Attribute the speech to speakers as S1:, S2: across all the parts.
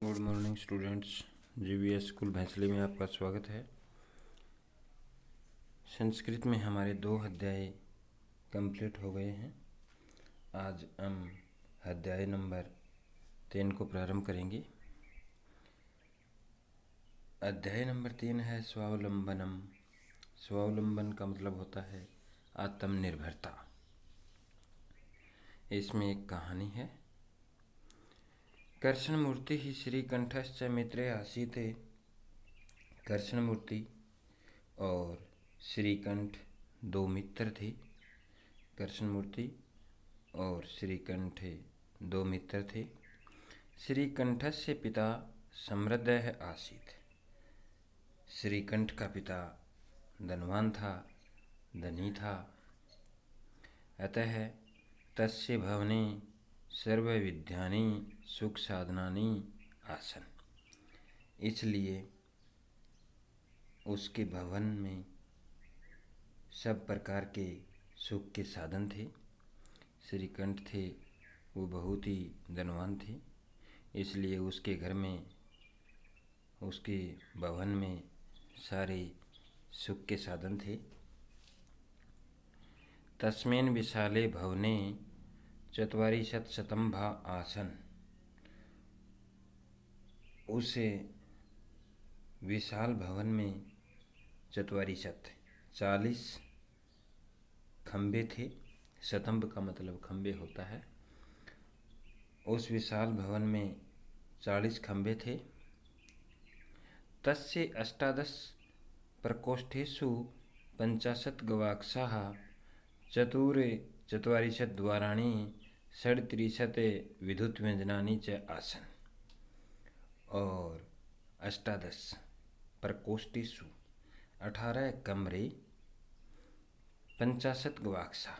S1: Good morning students, GVS school Bhainsli में आपका स्वागत है। संस्कृत में हमारे 2 अध्याय कंप्लीट हो गए हैं। आज हम अध्याय नंबर 3 को प्रारंभ करेंगे। अध्याय नंबर 3 है स्वावलंबनम। स्वावलंबन का मतलब होता है आत्मनिर्भरता। इसमें एक कहानी है। कृष्णमूर्ति ही श्रीकंठश्च मित्रे आसीत्। कृष्णमूर्ति और श्रीकंठ 2 मित्र थे। कृष्णमूर्ति और श्रीकंठ 2 मित्र थे। श्रीकंठस्य पिता समृद्धः आसीत्। श्रीकंठ का पिता धनवान था, धनी था। अतः तस्य भवने सर्वविद्यानि सुख साधनानि आसन्। इसलिए उसके भवन में सब प्रकार के सुख के साधन थे। श्रीकंठ थे, वो बहुत ही धनवान थे, इसलिए उसके घर में, उसके भवन में सारे सुख के साधन थे। तस्मिन् विशाले भवने 40 शतम्भा आसन। उस विशाल भवन में 40 खंबे थे। शतम्भ का मतलब खंबे होता है। उस विशाल भवन में 40 खंबे थे। तस्य 18 प्रकोष्ठेषु 50 गवाक्षाः 40 द्वाराणि 37 विद्युत व्यंजनानि च आसन्। और 18 प्रकोष्ठेषु 18 कमरे, 50 गवाक्षा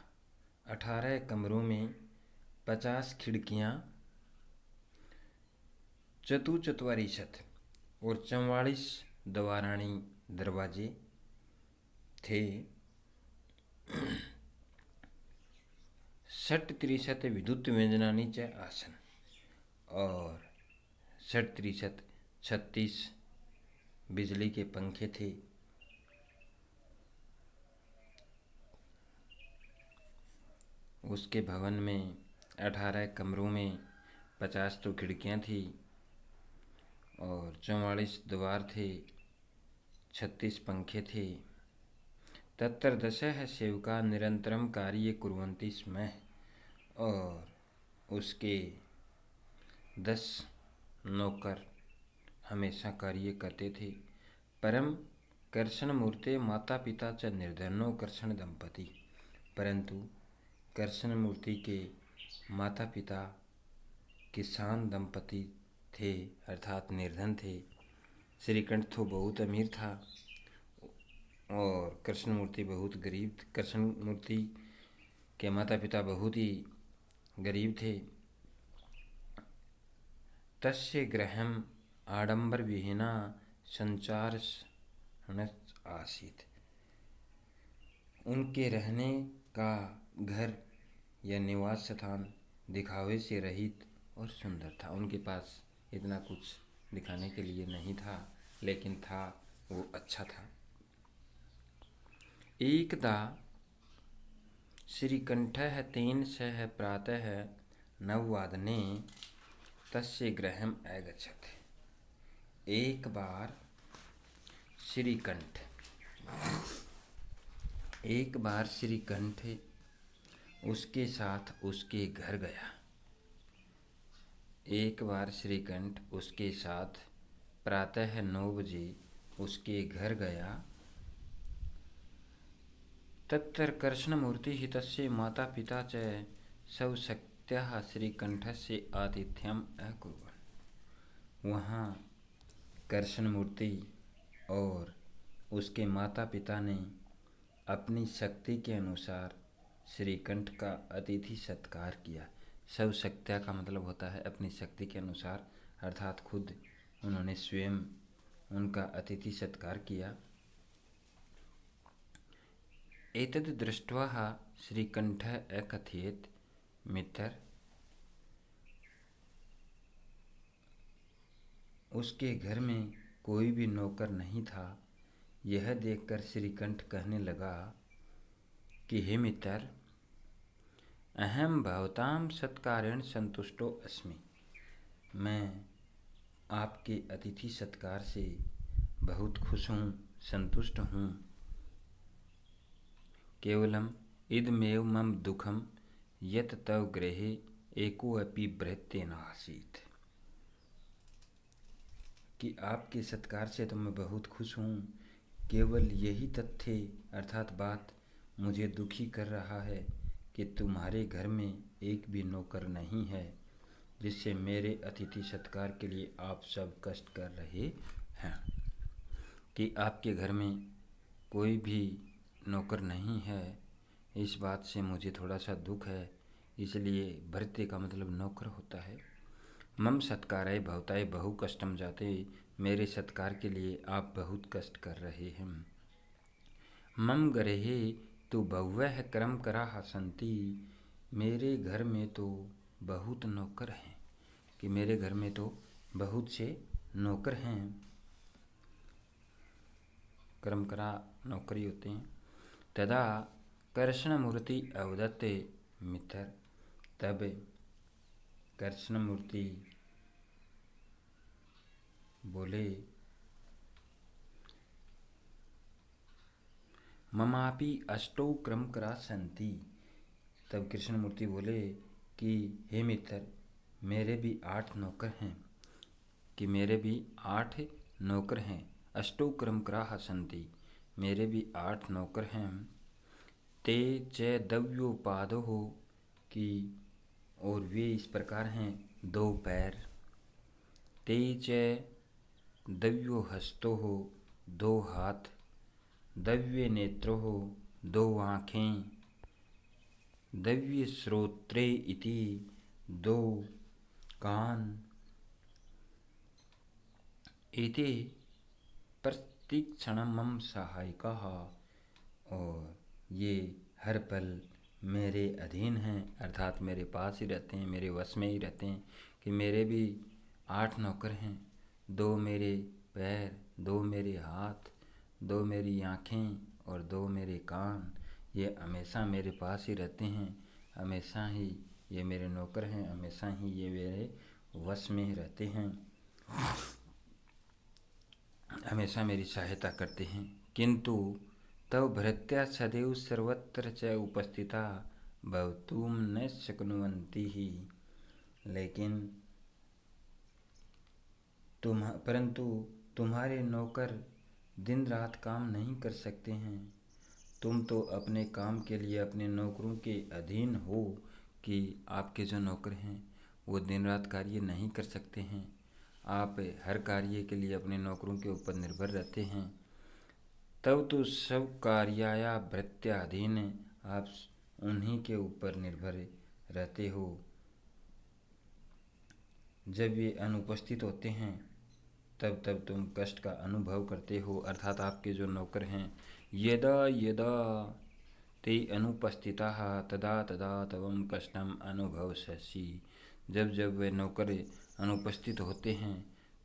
S1: 18 कमरों में 50 खिड़कियाँ, 40 और 44 द्वाराणी दरवाजे थे। 37 विद्युत व्यंजनानि च आसन्। और 36 बिजली के पंखे थे। उसके भवन में 18 कमरों में 50 तो खिड़कियाँ थी और 44 द्वार थे, 36 पंखे थे। तत्र 10 सेवका निरंतरम कार्य कुर्वन्ति स्म। और उसके 10 नौकर हमेशा कार्य करते थे। परम कृष्णमूर्ते माता पिता च निर्धनो कृष्ण दंपति। परंतु कृष्णमूर्ति के माता पिता किसान दंपति थे, अर्थात निर्धन थे। श्रीकंठ तो बहुत अमीर था और कृष्णमूर्ति बहुत गरीब। कृष्णमूर्ति के माता पिता बहुत ही गरीब थे। तस्य गृहम् आडंबर विहीना संचार आसीत्। उनके रहने का घर या निवास स्थान दिखावे से रहित और सुंदर था। उनके पास इतना कुछ दिखाने के लिए नहीं था, लेकिन था वो अच्छा था। एकदा श्रीकंठः 3 प्रातः 9 तस्य गृहम् अगच्छत्। एक बार श्रीकंठ उसके साथ उसके घर गया। एक बार श्रीकंठ उसके साथ प्रातः 9 बजे उसके घर गया। तत्र कृष्णमूर्ति ही तस्य माता पिता च सौशक्त्याः श्रीकंठस्य आतिथ्यम् अकुर्वन्। वहाँ कृष्णमूर्ति और उसके माता पिता ने अपनी शक्ति के अनुसार श्रीकंठ का अतिथि सत्कार किया। सौशक्त्या का मतलब होता है अपनी शक्ति के अनुसार, अर्थात खुद उन्होंने स्वयं उनका अतिथि सत्कार किया। एतद् दृष्ट्वा श्रीकंठः अकथयत्, मित्र, उसके घर में कोई भी नौकर नहीं था। यह देखकर श्रीकंठ कहने लगा कि हे मित्र, अहम भवतां सत्कारेण संतुष्टो अस्मि। मैं आपके अतिथि सत्कार से बहुत खुश हूँ, संतुष्ट हूँ। केवलम इदमेव मम दुखम यत तव गृहे एको अपि भृत्य नासीत्। कि आपके सत्कार से तो मैं बहुत खुश हूँ, केवल यही तथ्य अर्थात बात मुझे दुखी कर रहा है कि तुम्हारे घर में एक भी नौकर नहीं है, जिससे मेरे अतिथि सत्कार के लिए आप सब कष्ट कर रहे हैं। कि आपके घर में कोई भी नौकर नहीं है, इस बात से मुझे थोड़ा सा दुख है। इसलिए भृत्य का मतलब नौकर होता है। मम सत्काराय भवताय बहु कष्टम जाते। मेरे सत्कार के लिए आप बहुत कष्ट कर रहे हैं। मम गृहे तो बह्वः कर्म कराः सन्ति। मेरे घर में तो बहुत नौकर हैं। कि मेरे घर में तो बहुत से नौकर हैं। कर्म करा नौकरी होते हैं। तदा कृष्णमूर्ति अवदत्ते मित्र। तब कृष्णमूर्ति बोले, ममापि अष्टौ क्रमकरा सन्ति। तब कृष्णमूर्ति बोले कि हे मित्र, मेरे भी 8 नौकर हैं। कि मेरे भी 8 नौकर हैं। अष्टौ क्रमकराः सन्ति, मेरे भी 8 नौकर हैं। ते च दव्योपादो हो, कि और वे इस प्रकार हैं, 2 पैर। ते च दव्यो हस्तो हो, 2 हाथ। दव्य नेत्रो हो, 2 आँखें। दव्य श्रोत्रे इति, 2 कान। एते प्रतिक्षणं मम सहायकाः, और ये हर पल मेरे अधीन हैं, अर्थात मेरे पास ही रहते हैं, मेरे वश में ही रहते हैं। कि मेरे भी 8 नौकर हैं। 2 मेरे पैर, 2 मेरे हाथ, 2 मेरी आँखें और 2 मेरे कान। ये हमेशा मेरे पास ही रहते हैं। हमेशा ही ये मेरे नौकर हैं। हमेशा ही ये मेरे वश में रहते हैं। हमेशा मेरी सहायता करते हैं। किंतु तव भृत्या सदैव सर्वत्र च उपस्थिता भवितुं न शक्नुवन्ति ही। लेकिन परंतु तुम्हारे नौकर दिन रात काम नहीं कर सकते हैं। तुम तो अपने काम के लिए अपने नौकरों के अधीन हो। कि आपके जो नौकर हैं वो दिन रात कार्य नहीं कर सकते हैं। आप हर कार्य के लिए अपने नौकरों के ऊपर निर्भर रहते हैं। तब तो सब कार्याया भृत्याधीन, आप उन्हीं के ऊपर निर्भर रहते हो। जब ये अनुपस्थित होते हैं तब तब तुम कष्ट का अनुभव करते हो। अर्थात आपके जो नौकर हैं, यदा यदा ते अनुपस्थिताः तदा तदा तवम कष्टम अनुभवसि। जब जब वे नौकर अनुपस्थित होते हैं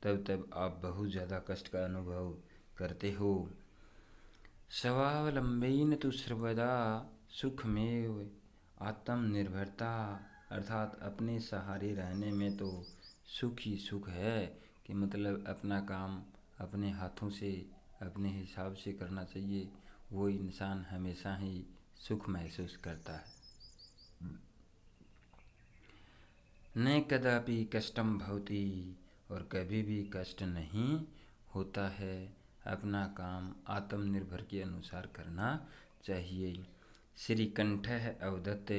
S1: तब तब आप बहुत ज़्यादा कष्ट का अनुभव करते हो। स्वावलंबेन तो सर्वदा सुखमेव आत्मनिर्भरता, अर्थात अपने सहारे रहने में तो सुख ही सुख है। कि मतलब अपना काम अपने हाथों से अपने हिसाब से करना चाहिए। वो इंसान हमेशा ही सुख महसूस करता है। न कदापि कष्टम भवति, और कभी भी कष्ट नहीं होता है। अपना काम आत्मनिर्भर के अनुसार करना चाहिए। श्रीकंठ अवदत्त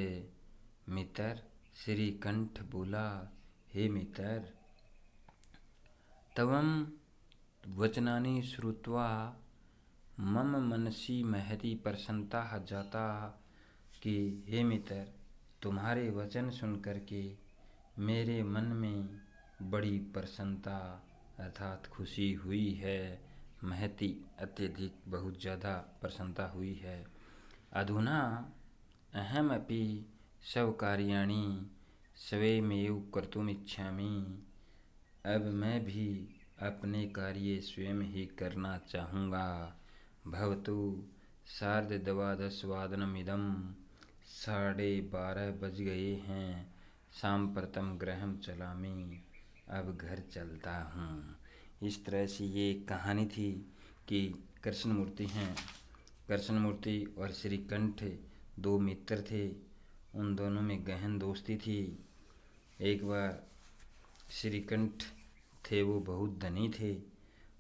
S1: मित्र। श्रीकंठ बोला, हे मित्र, तवम वचनानि श्रुत्वा मम मनसि महती प्रसन्नता जाता। कि हे मित्र, तुम्हारे वचन सुनकर के मेरे मन में बड़ी प्रसन्नता अर्थात खुशी हुई है। महती अत्यधिक बहुत ज़्यादा प्रसन्नता हुई है। अधुना अहमपि सब कार्याणि स्वयमेव कर्तुम् इच्छामि। अब मैं भी अपने कार्य स्वयं ही करना चाहूँगा। भवतु सार्धद्वादशवादनमिदं, 12:30 बज गए हैं। साम्प्रतं गृहं चलामि, अब घर चलता हूँ। इस तरह से ये कहानी थी कि कृष्णमूर्ति हैं, कृष्णमूर्ति और श्रीकंठ दो मित्र थे। उन दोनों में गहन दोस्ती थी। एक बार श्रीकंठ थे, वो बहुत धनी थे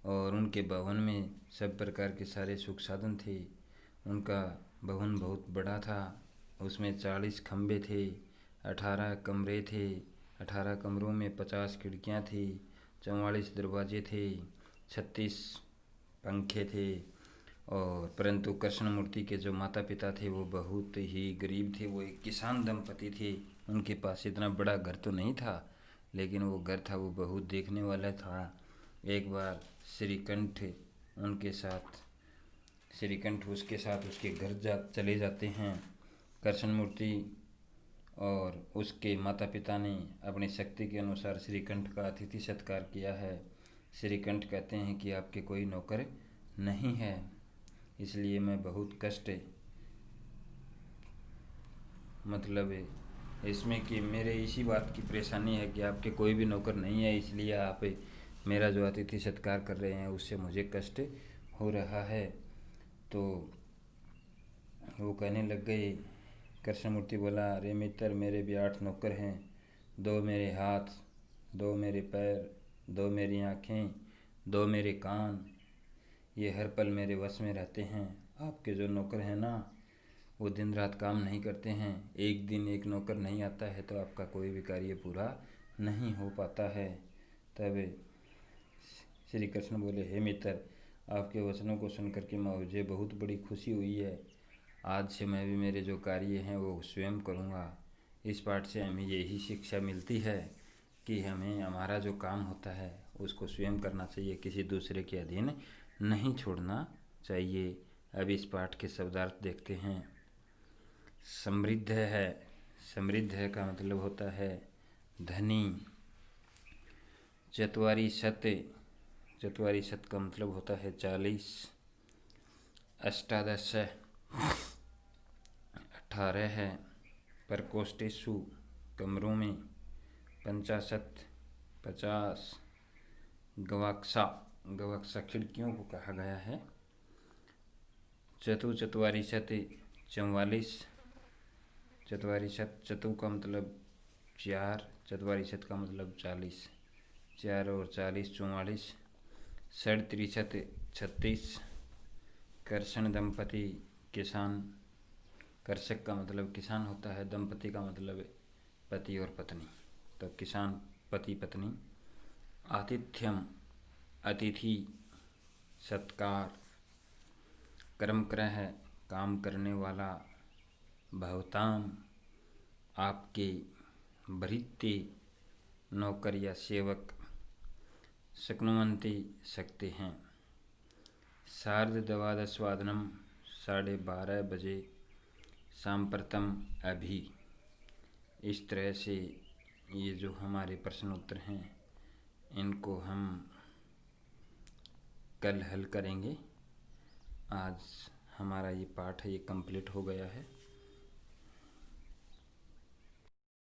S1: और उनके भवन में सब प्रकार के सारे सुख साधन थे। उनका भवन बहुत बड़ा था, उसमें 40 खंभे थे, 18 कमरे थे, 18 कमरों में 50 खिड़कियां थी, 44 दरवाजे थे, 36 पंखे थे। और परंतु कृष्णमूर्ति के जो माता पिता थे वो बहुत ही गरीब थे। वो एक किसान दंपति थे। उनके पास इतना बड़ा घर तो नहीं था, लेकिन वो घर था वो बहुत देखने वाला था। एक बार श्रीकंठ उसके साथ उसके घर चले जाते हैं। कृष्णमूर्ति और उसके माता पिता ने अपनी शक्ति के अनुसार श्रीकंठ का अतिथि सत्कार किया है। श्रीकंठ कहते हैं कि आपके कोई नौकर नहीं है, इसलिए मैं बहुत कष्ट, मतलब इसमें कि मेरे इसी बात की परेशानी है कि आपके कोई भी नौकर नहीं है, इसलिए आप मेरा जो अतिथि सत्कार कर रहे हैं उससे मुझे कष्ट हो रहा है। तो वो कहने लग गए, कृष्णमूर्ति बोला, अरे मित्र, मेरे भी 8 नौकर हैं, 2 मेरे हाथ, 2 मेरे पैर, 2 मेरी आँखें, 2 मेरे कान, ये हर पल मेरे वश में रहते हैं। आपके जो नौकर हैं ना, वो दिन रात काम नहीं करते हैं। एक दिन एक नौकर नहीं आता है तो आपका कोई भी कार्य पूरा नहीं हो पाता है। तब श्री कृष्ण बोले, हे मित्र, आपके वचनों को सुनकर के मुझे बहुत बड़ी खुशी हुई है। आज से मैं भी मेरे जो कार्य हैं वो स्वयं करूँगा। इस पाठ से हमें यही शिक्षा मिलती है कि हमें हमारा जो काम होता है उसको स्वयं करना चाहिए, किसी दूसरे के अधीन नहीं छोड़ना चाहिए। अब इस पाठ के शब्दार्थ देखते हैं। समृद्ध है, समृद्ध है का मतलब होता है धनी। चत्वारी शत, चत्वारी शत का मतलब होता है 40। अष्टादश 18 है। प्रकोष्ठेषु कमरों में, 50 50। गवाक्षा, गवाक्षा खिड़कियों को कहा गया है। चतुर्चत्वारी शत 44। चत्वारी शत, चतु का मतलब 4, चत्वारी शत का मतलब 40, 4 और 40 44। षड्त्रिशत 36। कर्षण दंपति किसान, कर्षक का मतलब किसान होता है, दंपति का मतलब पति और पत्नी, तो किसान पति पत्नी। आतिथ्यम, अतिथि सत्कार। कर्मक्रह, काम करने वाला। भवताम, आपके। भृत्य, नौकर या सेवक। शक्नुवन्ति, सकते हैं। सार्धद्वादशवादनम, 12:30 बजे। साम्प्रतम, अभी। इस तरह से ये जो हमारे प्रश्न उत्तर हैं इनको हम कल हल करेंगे। आज हमारा ये पाठ है, ये कंप्लीट हो गया है।